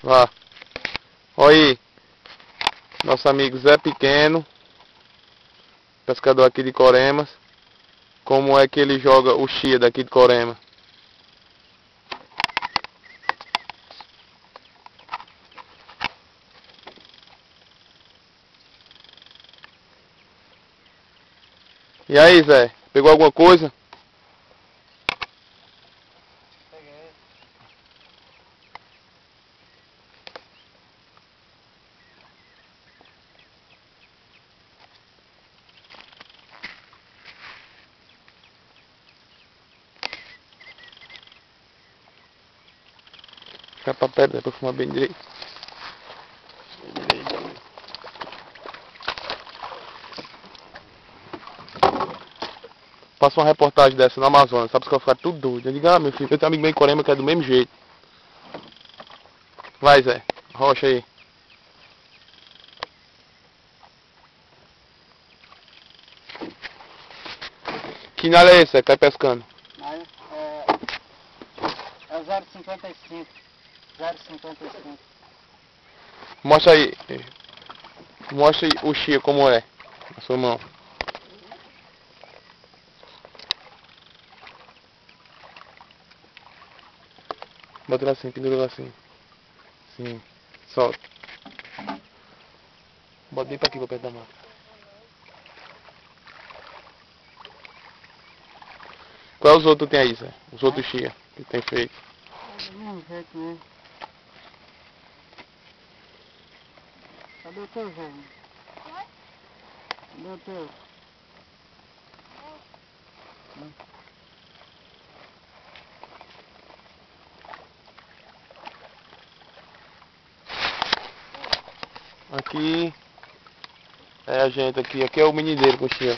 Vá. Olha aí. Nosso amigo Zé Pequeno. Pescador aqui de Coremas. Como é que ele joga o chia daqui de Corema. E aí, Zé? Pegou alguma coisa? Peguei. Fica pra perto, pra fumar bem direito. Passa uma reportagem dessa no Amazonas, sabe que vai ficar tudo doido. Eu digo, meu filho, eu tenho amigo meu em Corema que é do mesmo jeito. Vai, Zé, rocha aí. Que nada é esse, Zé, que tá pescando? É o 0,55. 0,55. Mostra aí. Mostra aí o chia como é. Na sua mão. Bota lá assim, pendura lá assim. Sim. Solta. Bota bem pra aqui, pra perto da mata. Qual os outros tem aí, Zé? Os outros chia que tem feito. Do mesmo jeito mesmo. Cadê o teu, Zé? Cadê o teu? Aqui é a gente aqui. Aqui é o menineiro com chia.